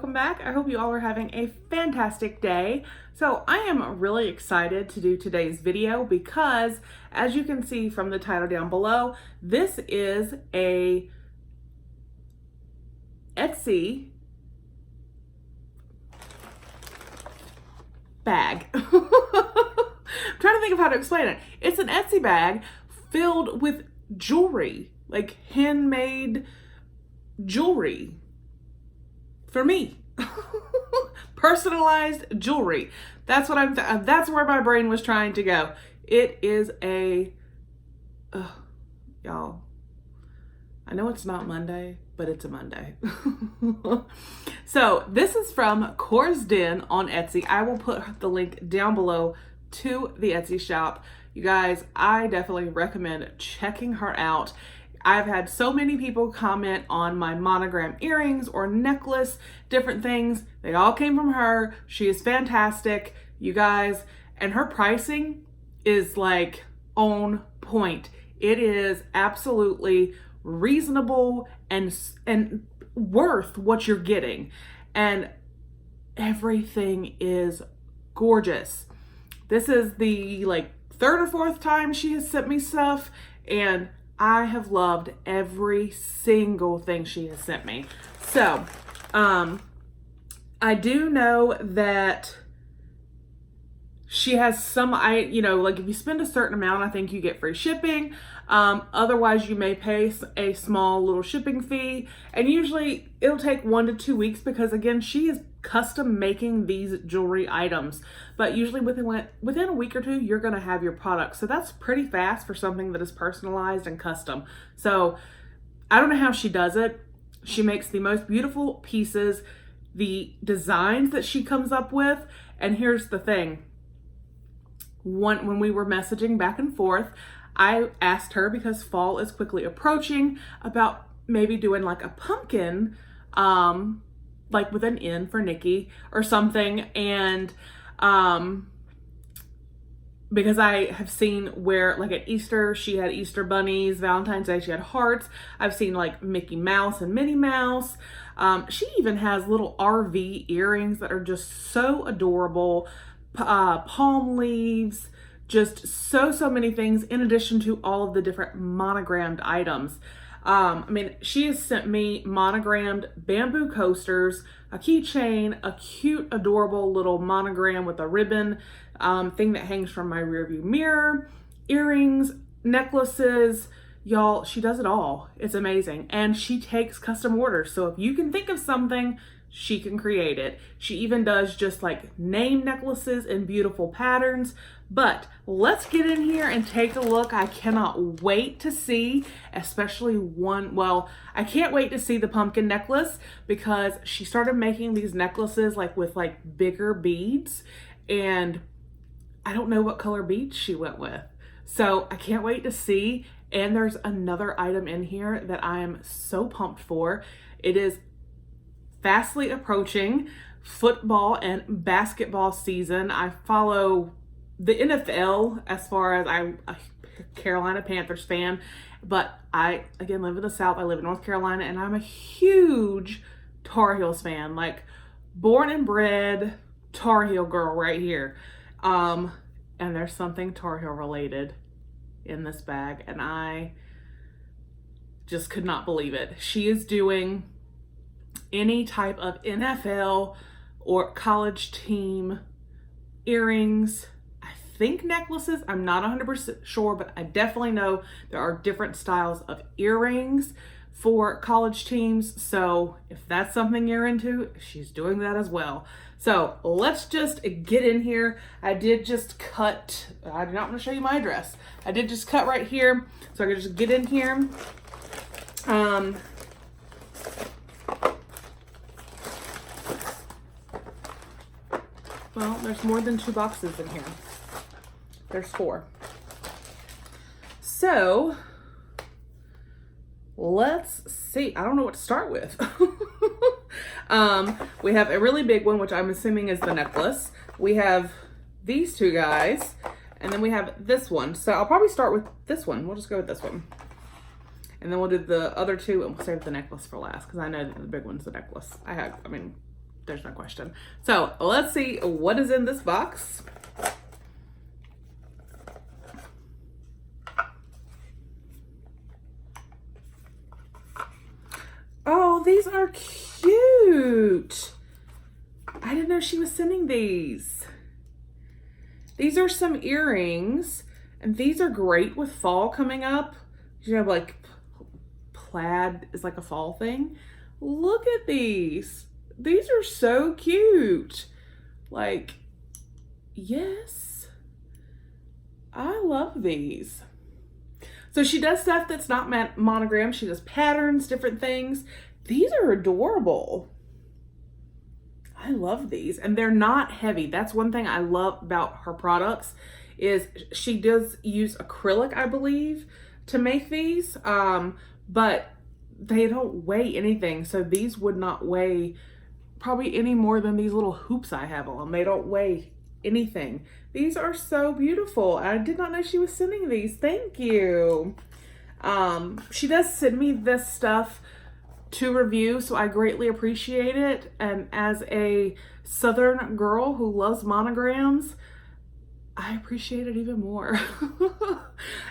welcome back. I hope you all are having a fantastic day. So I am really excited to do today's video because, as you can see from the title down below, this is a Etsy bag. I'm trying to think of how to explain it. It's an Etsy bag filled with jewelry, like handmade jewelry for me. Personalized jewelry. That's what that's where my brain was trying to go. It is a y'all, I know it's not Monday, but it's a Monday. So this is from CorasDen on Etsy. I will put the link down below to the Etsy shop. You guys, I definitely recommend checking her out. I've had so many people comment on my monogram earrings or necklace, different things. They all came from her. She is fantastic, you guys. And her pricing is like on point. It is absolutely reasonable and worth what you're getting. And everything is gorgeous. This is the third or fourth time she has sent me stuff, and I have loved every single thing she has sent me. So, I do know that she has some, if you spend a certain amount, I think you get free shipping. Otherwise, you may pay a small little shipping fee. And usually it'll take 1 to 2 weeks because, again, she is custom making these jewelry items. But usually within a week or two, you're going to have your product. So that's pretty fast for something that is personalized and custom. So I don't know how she does it. She makes the most beautiful pieces, the designs that she comes up with. And here's the thing. When we were messaging back and forth, I asked her, because fall is quickly approaching, about maybe doing like a pumpkin, like with an N for Nikki or something. And because I have seen where, like at Easter, she had Easter bunnies, Valentine's Day, she had hearts. I've seen like Mickey Mouse and Minnie Mouse. She even has little RV earrings that are just so adorable. Palm leaves, just so many things, in addition to all of the different monogrammed items. She has sent me monogrammed bamboo coasters, a keychain, a cute, adorable little monogram with a ribbon thing that hangs from my rearview mirror, earrings, necklaces. Y'all, she does it all. It's amazing. And she takes custom orders. So if you can think of something, she can create it. She even does just like name necklaces in beautiful patterns. But let's get in here and take a look. I cannot wait to see, especially I can't wait to see the pumpkin necklace, because she started making these necklaces with bigger beads, and I don't know what color beads she went with. So I can't wait to see. And there's another item in here that I am so pumped for. It is fastly approaching football and basketball season. I follow the NFL as far as I'm a Carolina Panthers fan, but I, again, live in the South. I live in North Carolina, and I'm a huge Tar Heels fan, like born and bred Tar Heel girl right here. And there's something Tar Heel related in this bag, and I just could not believe it. She is doing any type of NFL or college team earrings, I think necklaces. I'm not 100% sure, but I definitely know there are different styles of earrings for college teams. So if that's something you're into, she's doing that as well. So let's just get in here. I did just cut, I'm not gonna show you my address. I did just cut right here, so I can just get in here. Well, there's more than 2 boxes in here. There's 4. So let's see. I don't know what to start with. We have a really big one, which I'm assuming is the necklace. We have these 2 guys, and then we have this one. So I'll probably start with this one. We'll just go with this one. And then we'll do the other 2, and we'll save the necklace for last, because I know that the big one's the necklace. There's no question. So let's see what is in this box. Oh, these are cute. I didn't know she was sending these. These are some earrings, and these are great with fall coming up. You have like plaid is like a fall thing. Look at these. These are so cute. Like, yes. I love these. So she does stuff that's not monogram. She does patterns, different things. These are adorable. I love these, and they're not heavy. That's one thing I love about her products is she does use acrylic, I believe, to make these, but they don't weigh anything. So these would not weigh probably any more than these little hoops I have on. They don't weigh anything. These are so beautiful. I did not know she was sending these. Thank you. She does send me this stuff to review, so I greatly appreciate it. And as a Southern girl who loves monograms, I appreciate it even more.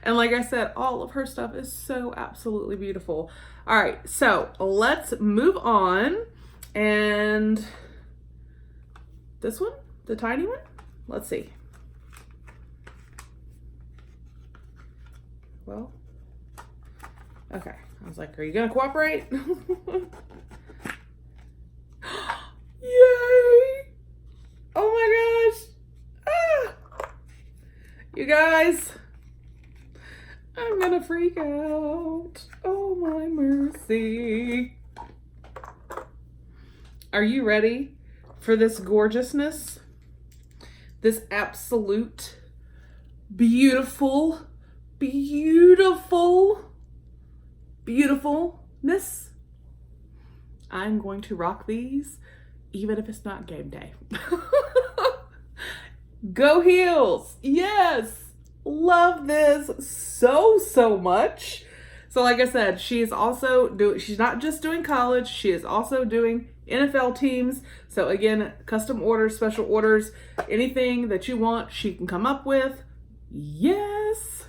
And like I said, all of her stuff is so absolutely beautiful. All right, so let's move on. And this one, the tiny one, let's see. Well, okay. I was like, are you gonna cooperate? Yay! Oh my gosh! Ah! You guys, I'm gonna freak out. Oh my mercy. Are you ready for this gorgeousness? This absolute beautifulness? I'm going to rock these even if it's not game day. Go heels. Yes. Love this so much. So like I said, she is also she's not just doing college, she is also doing NFL teams. So again, custom orders, special orders, anything that you want, she can come up with. Yes.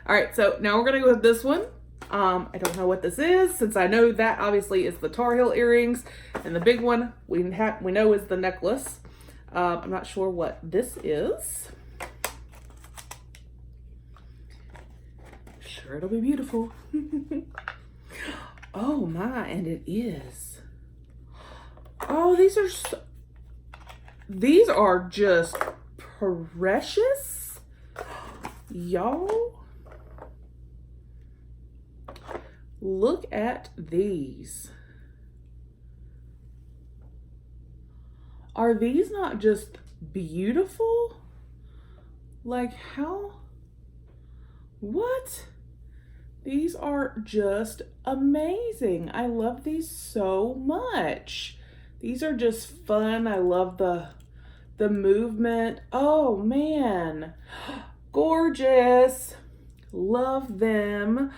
All right, so now we're gonna go with this one. I don't know what this is, since I know that obviously is the Tar Heel earrings, and the big one we know is the necklace. I'm not sure what this is. Sure, it'll be beautiful. Oh my, and it is. Oh, these are just precious, y'all. Look at these. Are these not just beautiful? Like how? What? These are just amazing. I love these so much. These are just fun. I love the movement. Oh man, gorgeous. Love them.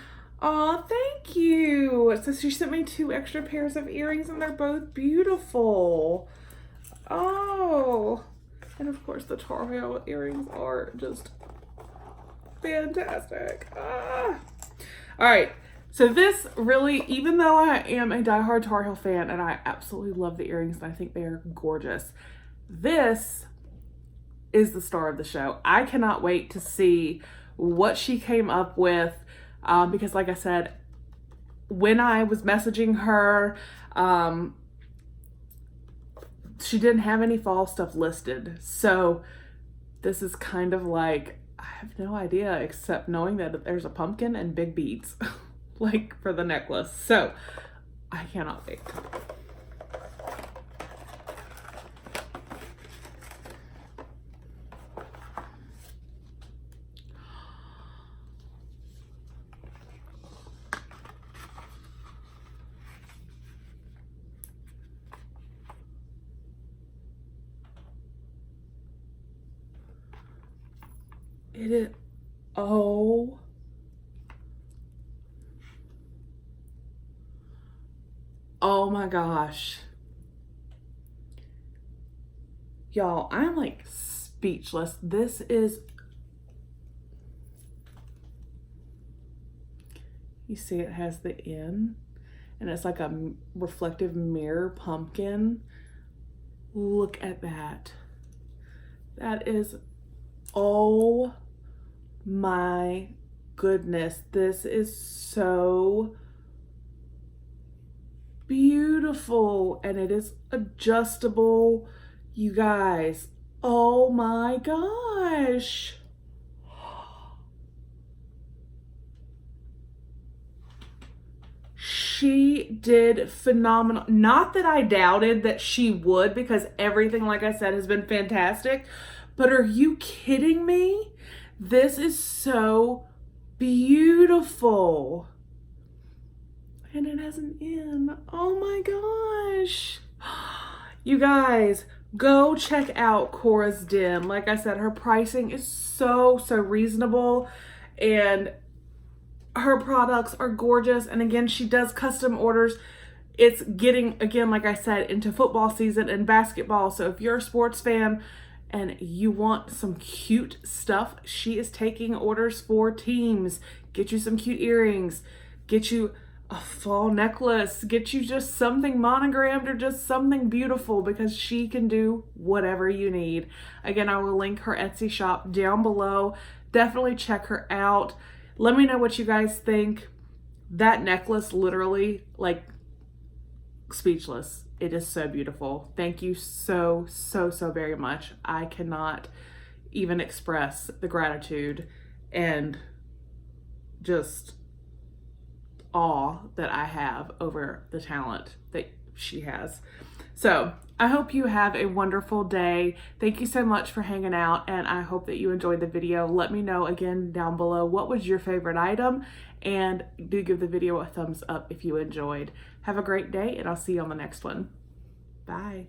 Aw, thank you. So she sent me 2 extra pairs of earrings and they're both beautiful. Oh, and of course the Tar Heel earrings are just fantastic. Ah. All right, so this really, even though I am a diehard Tar Heel fan and I absolutely love the earrings and I think they are gorgeous, this is the star of the show. I cannot wait to see what she came up with. Because like I said, when I was messaging her, she didn't have any fall stuff listed. So this is kind of like, I have no idea except knowing that there's a pumpkin and big beads like for the necklace. So I cannot wait. It is, oh my gosh. Y'all, I'm like speechless. This is, you see it has the N and it's like a reflective mirror pumpkin. Look at that. That is, oh my goodness. This is so beautiful, and it is adjustable, you guys. Oh my gosh. She did phenomenal. Not that I doubted that she would, because everything, like I said, has been fantastic. But are you kidding me? This is so beautiful. And it has an N. Oh my gosh. You guys, go check out CorasDen. Like I said, her pricing is so reasonable, and her products are gorgeous. And again, she does custom orders. It's getting, again, like I said, into football season and basketball. So if you're a sports fan and you want some cute stuff, she is taking orders for teams. Get you some cute earrings. Get you a fall necklace. Get you just something monogrammed or just something beautiful, because she can do whatever you need. Again, I will link her Etsy shop down below. Definitely check her out. Let me know what you guys think. That necklace, literally, like, speechless. It is so beautiful. Thank you so very much. I cannot even express the gratitude and just awe that I have over the talent that she has. So I hope you have a wonderful day. Thank you so much for hanging out, and I hope that you enjoyed the video. Let me know again down below what was your favorite item, and do give the video a thumbs up if you enjoyed. Have a great day, and I'll see you on the next one. Bye.